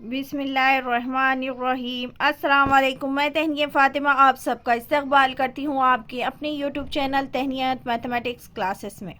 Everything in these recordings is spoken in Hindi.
बिस्मिल्लाहिर्रहमानिर्रहीम। अस्सलाम वालेकुम। मैं तहनिया फ़ातिमा आप सबका इस्तकबाल करती हूँ आपके अपने यूट्यूब चैनल तहनियत मैथमेटिक्स क्लासेस में।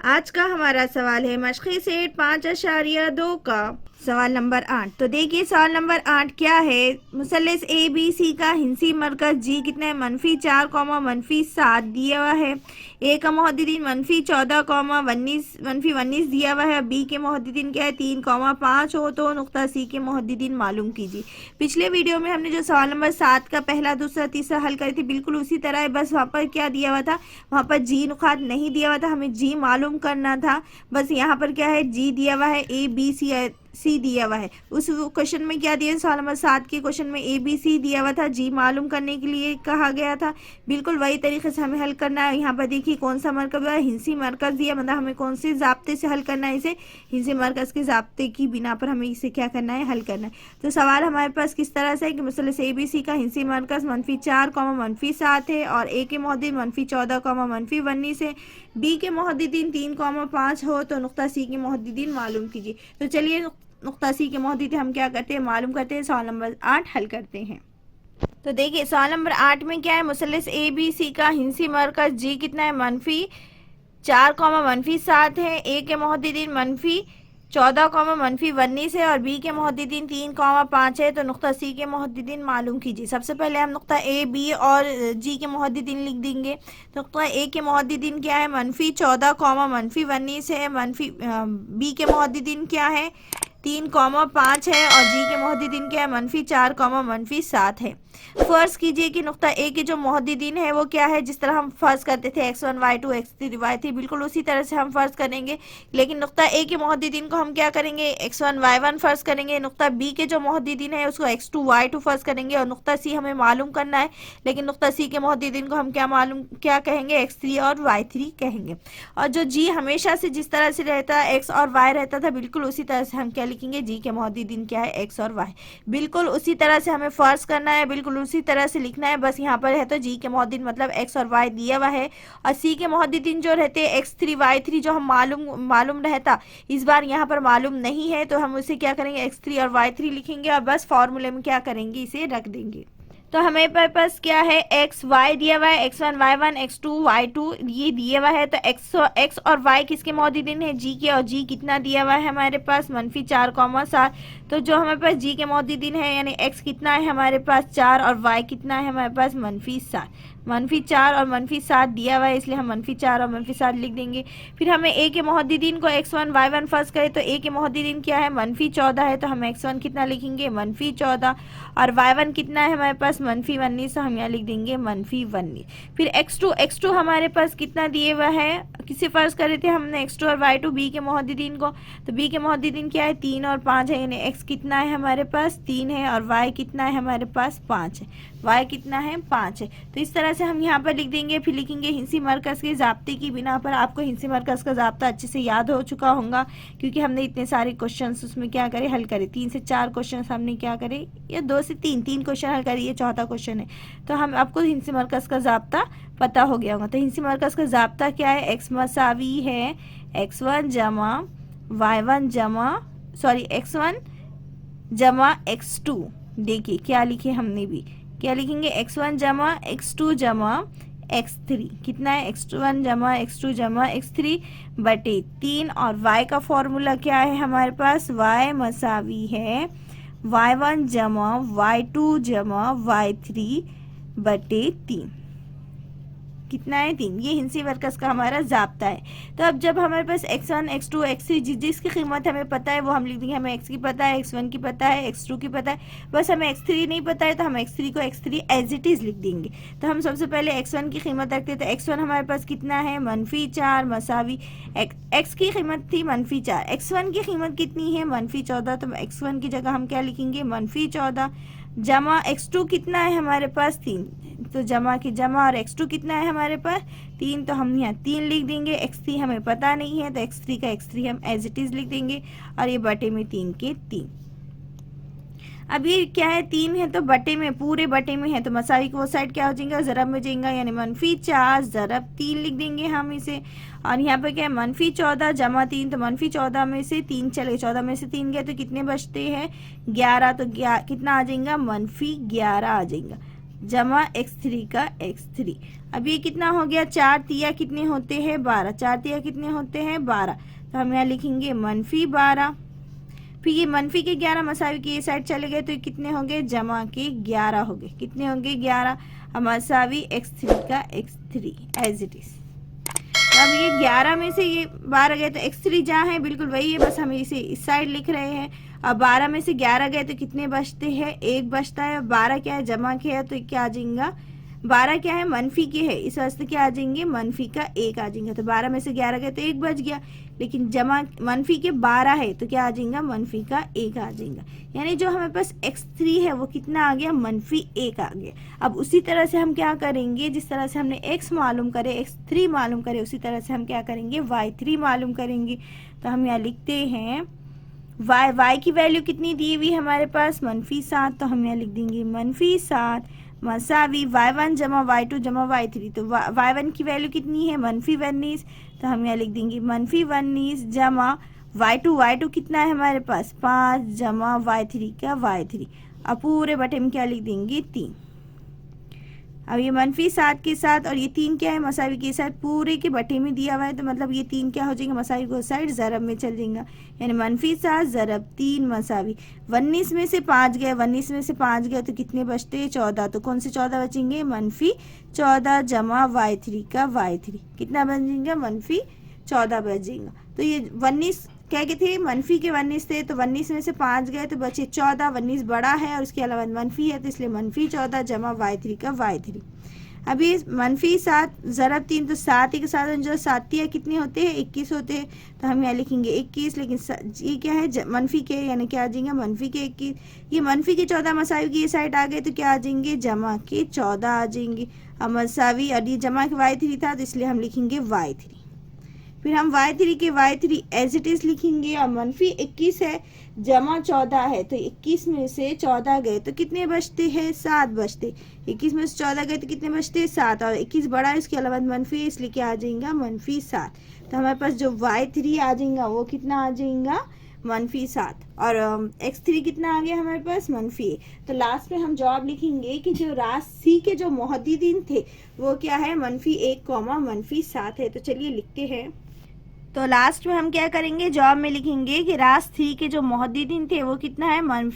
आज का हमारा सवाल है मशक़ी सेट 5.2 का सवाल नंबर 8। तो देखिए सवाल नंबर 8 क्या है। मुसल्लस ए बी सी का हिंसी मरकज़ जी कितना है -4, दिया हुआ है। ए का मोहद्दिदीन -14, दिया हुआ है। बी के मोहद्दिदीन क्या है 3, 5 हो तो नुक्ता सी के मोहद्दिदीन मालूम कीजिए। पिछले वीडियो में हमने जो सवाल नंबर 7 का पहला दूसरा तीसरा हल करी थी बिल्कुल उसी तरह है, बस वहाँ पर क्या दिया हुआ था, वहाँ पर जी नुकात नहीं दिया हुआ था, हमें जी मालूम करना था। बस यहाँ पर क्या है जी दिया हुआ है, ए बी सी दिया हुआ है। उस क्वेश्चन में क्या दिया, सवाल नंबर 7 के क्वेश्चन में ए बी सी दिया हुआ था, जी मालूम करने के लिए कहा गया था। बिल्कुल वही तरीके से हमें हल करना है। यहाँ पर देखिए कौन सा मरकज़ है, हिंसी मरकज़ दिया, मतलब हमें कौन से ज़ाब्ते से हल करना है इसे, हिंसी मरकज़ के ज़ाब्ते की बिना पर हमें इसे क्या करना है, हल करना है। तो सवाल हमारे पास किस तरह से है कि मुसल्लस ए बी सी का हिंसी मरकज़ -4, -7 है और ए के मोहद्दिदीन -14, -19 है। बी के मोहद्दिदीन 3, 5 हो तो नुक्ता सी के मोहद्दिदीन मालूम कीजिए। तो चलिए नुक्ता सी के मोहद्दिदीन हम क्या करते हैं, मालूम करते हैं। सवाल नंबर 8 हल करते हैं। तो देखिए सवाल नंबर 8 में क्या है, मुसल्लस ए बी सी का हिंसी मरकज़ जी कितना है -4, -7 है। ए के मोहद्दिदीन -14, -19 है और बी के मोहद्दिदीन 3, 5 है। तो नुक्ता सी के मोहद्दिदीन मालूम कीजिए। सबसे पहले हम नुक्ता ए बी और जी के मोहद्दिदीन लिख देंगे। तो नुक्ता ए के मोहद्दिदीन क्या है -14, -19 है। बी के मोहद्दिदीन क्या है 3, 5 है और जी के मोहद्दिदीन क्या है -4, -7 है। फ़र्ज़ कीजिए कि नुक्ता ए के जो मोहद्दिदीन है वो क्या है, जिस तरह हम फ़र्ज़ करते थे x1 y2 x3 y3 बिल्कुल उसी तरह से हम फ़र्ज़ करेंगे। लेकिन नुक्ता ए के मोहद्दिदीन को हम क्या करेंगे, x1 y1 फ़र्ज़ करेंगे। नुक्ता बी के जो मोहद्दिदीन है उसको x2 y2 फ़र्ज़ करेंगे और नुक्ता सी हमें मालूम करना है। लेकिन नुक्ता सी के मोहद्दिदीन को हम क्या कहेंगे, x3 और y3 कहेंगे। और जो जी हमेशा से जिस तरह से रहता है x और y रहता था बिल्कुल उसी तरह से हम क्या लिखेंगे, जी के मोहद्दिदीन क्या है x और y। बिल्कुल उसी तरह से हमें फ़र्ज़ करना है, बिल्कुल उसी तरह से लिखना है। बस यहाँ पर है तो जी के मोहद्दिदीन मतलब x और y दिया हुआ है और सी के मोहद्दिदीन जो रहते हैं x3 y3 जो हम मालूम रहता, इस बार यहाँ पर मालूम नहीं है तो हम उसे क्या करेंगे x3 और y3 लिखेंगे और बस फॉर्मूले में क्या करेंगे, इसे रख देंगे। तो हमें पास क्या है एक्स वाई दिया हुआ है, x1 y1 x2 y2 ये दिया हुआ है। तो x और y किसके मोहद्दिदीन है, जी के, और जी कितना दिया हुआ है हमारे पास -4, 7। तो जो हमारे पास जी के मोहद्दिदीन है यानी x कितना है हमारे पास 4 और y कितना है हमारे पास -7। -4 और -7 दिया हुआ है इसलिए हम -4 और -7 लिख देंगे। फिर हमें a के मोहद्दिदीन को x1 y1 फ़र्ज़ करें तो a के मोहद्दिदीन क्या है -14 है तो हम x1 कितना लिखेंगे -14 और y1 कितना है हमारे पास -19 तो हम यहाँ लिख देंगे -19। फिर x2 हमारे पास कितना दिए हुआ है, किसे फ़र्ज़ करे थे हमने x2 और y2 b के मोहद्दिदीन को। तो b के मोहद्दिदीन क्या है 3 और 5 है यानी x कितना है हमारे पास 3 है और y कितना है हमारे पास 5 है, y कितना है 5 है। तो इस तरह से हम यहाँ पर लिख देंगे। फिर लिखेंगे हिंसी मरकज़ के ज़ाब्ते की बिना पर। आपको हिंसी मरकज़ का ज़ाब्ता अच्छे से याद हो चुका होगा क्योंकि हमने इतने सारे क्वेश्चंस उसमें क्या करे, हल करे। 3 से 4 क्वेश्चन हमने क्या करे, या 2 से 3 क्वेश्चन हल करिए, चौथा क्वेश्चन है। तो हम आपको हिंसी मरकज़ का ज़ाब्ता पता हो गया होगा। तो हिंसी मरकज़ का ज़ाब्ता क्या है, x मसावी है x1 जमा y1 जमा x1 जमा x2। देखिए क्या लिखे हमने भी, क्या लिखेंगे x1 जमा x2 जमा x3 कितना है x1 जमा x2 जमा x3 बटे 3 और y का फॉर्मूला क्या है हमारे पास, y मसावी है y1 जमा y2 जमा y3 बटे 3 कितना है 3। ये हिंसी मरकज़ का हमारा ज़ाब्ता है। तो अब जब हमारे पास x1 x2 x3 जिसकी कीमत हमें पता है वो हम लिख देंगे। हमें x की पता है, x1 की पता है, x2 की पता है, बस हमें x3 नहीं पता है तो हम x3 को x3 एज इट इज़ लिख देंगे। तो हम सबसे पहले x1 की कीमत रखते हैं। तो x1 हमारे पास कितना है -4 मसावी x की कीमत थी -4, x1 की कीमत कितनी है -14। तो x1 की जगह हम क्या लिखेंगे -14 जमा x2 कितना है हमारे पास 3। तो जमा की जमा और x2 कितना है हमारे पास 3 तो हम यहाँ 3 लिख देंगे। x3 हमें पता नहीं है तो x3 का x3 हम एज इट इज़ लिख देंगे और ये बटे में 3 के 3। अब ये क्या है, 3 है तो बटे में, पूरे बटे में है तो मसावी को वो साइड क्या हो जाएगा, ज़रब में जाएगा, यानी -4 ज़रब 3 लिख देंगे हम इसे। और यहाँ पर क्या है, -14 जमा 3, तो -14 में से 3 चले, 14 में से 3 गए तो कितने बचते हैं 11, तो कितना आ जाएगा -11 आ जाएगा, जमा x3 का x3। अब ये कितना हो गया, 4 तिया कितने होते हैं 12, 4 तिया कितने होते हैं 12, तो हम यहाँ लिखेंगे -12। फिर ये मनफी के 11 मसावी के ये साइड चले गए तो ये कितने होंगे, जमा के 11 हो गए, कितने होंगे 11, मसावी x3 का x3 एज इट इज। अब ये 11 में से ये 12 गए तो x3 जहाँ है बिल्कुल वही है, बस हम इसे इस साइड लिख रहे हैं। अब 12 में से 11 गए तो कितने बचते हैं, 1 बचता है। 12 क्या है, जमा के है तो क्या आ जाएगा, 12 क्या है मनफी के है, इस वास्ते क्या आ जाएंगे, मनफी का 1 आ जाएंगे। तो 12 में से 11 गए तो 1 बच गया, लेकिन जमा मनफी के 12 है तो क्या आ जाएगा, मनफी का 1 आ जाएगा। यानी जो हमारे पास x3 है वो कितना आ गया, -1 आ गया। अब उसी तरह से हम क्या करेंगे, जिस तरह से हमने x मालूम करे, x3 मालूम करे, उसी तरह से हम क्या करेंगे, y3 मालूम करेंगे। तो हम यहाँ लिखते हैं y की वैल्यू कितनी दी हुई हमारे पास, -7, तो हम यहाँ लिख देंगे -7 मसावी y1 जमा y2 जमा y3। तो y1 की वैल्यू कितनी है, -19, तो हम यहाँ लिख देंगे -19 जमा y2 कितना है हमारे पास 5 जमा y3 का y3। अब पूरे बटे में क्या लिख देंगे 3। अब ये -7 के साथ और ये 3 क्या है, मसावी के साथ पूरे के बटे में दिया हुआ है, तो मतलब ये 3 क्या हो जाएगा, मसावी को साइड ज़रब में चल जाएगा, यानी -7 ज़रब 3 मसावी। 19 में से 5 गए, 19 में से 5 गए तो कितने बचते हैं 14, तो कौन से 14 बचेंगे, -14 जमा y3 का y3, कितना बन जाएगा, -14 बच जाएगा। तो ये 19 क्या के थे, मनफी के 19 थे, तो 19 में से 5 गए तो बचे 14, 19 बड़ा है और उसके अलावा मनफी है तो इसलिए -14 जमा y3 का y3। अब ये -7 ज़रब 3, तो 7 के साथ जो 7 कितने होते हैं 21 होते हैं, तो हम यहाँ लिखेंगे 21, लेकिन ये क्या है मनफी के, यानी क्या आ जाएंगे मनफी के 21। ये मनफी के 14 मसावी की ये साइड आ गए तो क्या आ जाएंगे, जमा के 14 आ जाएंगे। अब मसावी और ये जमा के y3 था तो इसलिए हम लिखेंगे y3। फिर हम y3 के y3 एज इट इज लिखेंगे, और -21 है जमा 14 है, तो 21 में से 14 गए तो कितने बचते हैं 7 बचते, 21 में से 14 गए तो कितने बचते हैं 7, और 21 बड़ा है इसके अलावा मनफी है इसलिए क्या आ जाएगा -7। तो हमारे पास जो y3 आ जाएगा वो कितना आ जाएगा -7, और x3 कितना आ गया हमारे पास -1। तो लास्ट में हम जवाब लिखेंगे कि जो राशि के जो मुहद्दिदीन थे वो क्या है, -1, -7 है। तो चलिए लिखते हैं। तो लास्ट में हम क्या करेंगे, जवाब में लिखेंगे कि रास 3 के जो मुहद्दिदीन थे वो कितना है, -1,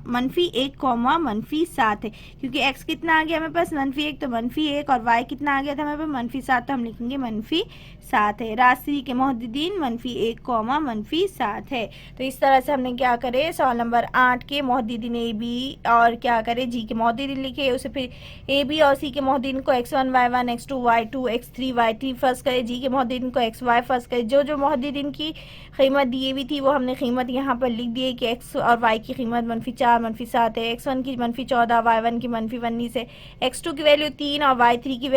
-7 है, क्योंकि x कितना आ गया हमारे पास -1, तो -1, और y कितना आ गया था हमारे पास -7, तो हम लिखेंगे -7 है। रास 3 के मुहद्दिदीन -1, -7 है। तो इस तरह से हमने क्या करे, सवाल नंबर 8 के मुहद्दिदीन ए बी और क्या करे जी के मुहद्दिदीन लिखे, उसे फिर ए बी और सी के मुहद्दिदीन को x1 y1 x2 y2 x3 y3 first करे, जी के मुहद्दिदीन को x y फर्स्ट करे। जो जो मुहद्दिदीन की कीमत दी हुई थी वो हमने कीमत यहाँ पर लिख दी है कि x और y की कीमत -4 -7 है, x1 की -14 y1 की -19 है, x2 की वैल्यू 3 और y3 की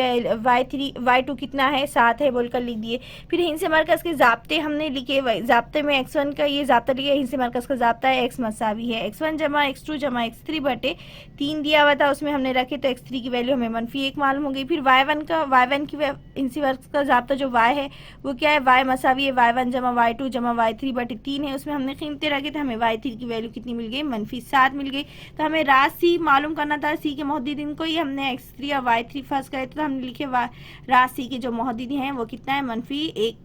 y2 कितना है 7 है बोलकर लिख दिए। फिर हिंसे मरकज़ के ज़ाब्ते हमने लिखे, ज़ाब्ते में x1 का ये ज़ाब्ता लिया, हिंसे मरकज़ का ज़ाब्ता है x मसावी है x1 जमा x2 जमा x3 बटे 3 दिया हुआ था, उसमें हमने रखे तो x3 की वैल्यू हमें -1 मालूम हो गई। फिर y1 की हिंसे मरकज़ का ज़ाब्ता जो y है वो क्या है, y मसावी है y1 जमा y2 जमा y3 बटे 3 है, उसमें हमने कीमतें रखी तो हमें y3 की वैल्यू कितनी मिल गई, -7 मिल गई। तो हमें रास सी मालूम करना था, सी के मुहद्दिदीन को ही हमने x3 और y3 फर्स्ट करे तो हमने लिखे रास सी के जो मुहद्दिदीन हैं वो कितना है, -1,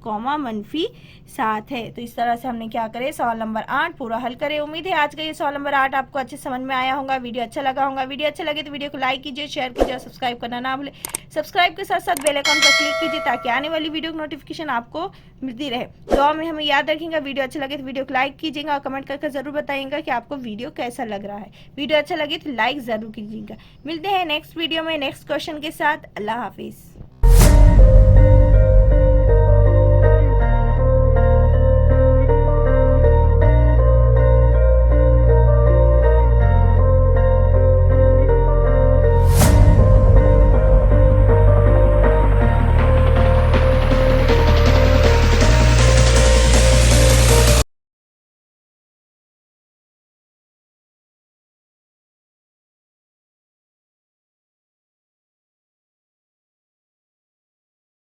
-7 है। तो इस तरह से हमने क्या करे, सवाल नंबर 8 पूरा हल करे। उम्मीद है आज का ये सवाल नंबर 8 आपको अच्छे समझ में आया होगा, वीडियो अच्छा लगा होगा। वीडियो अच्छा लगे तो वीडियो को लाइक कीजिए, शेयर कीजिए और सब्सक्राइब करना ना भूले। सब्सक्राइब के साथ साथ बेल आइकन पर क्लिक कीजिए ताकि आने वाली वीडियो की नोटिफिकेशन आपको मिलती रहे। दुआ में हमें याद रखेंगे, वीडियो अच्छा लगे तो वीडियो को लाइक कीजिएगा और कमेंट करके जरूर बताइएगा कि आपको वीडियो कैसा लग रहा है। वीडियो अच्छा लगे तो लाइक जरूर कीजिएगा। मिलते हैं नेक्स्ट वीडियो में नेक्स्ट क्वेश्चन के साथ। अल्लाह हाफिज।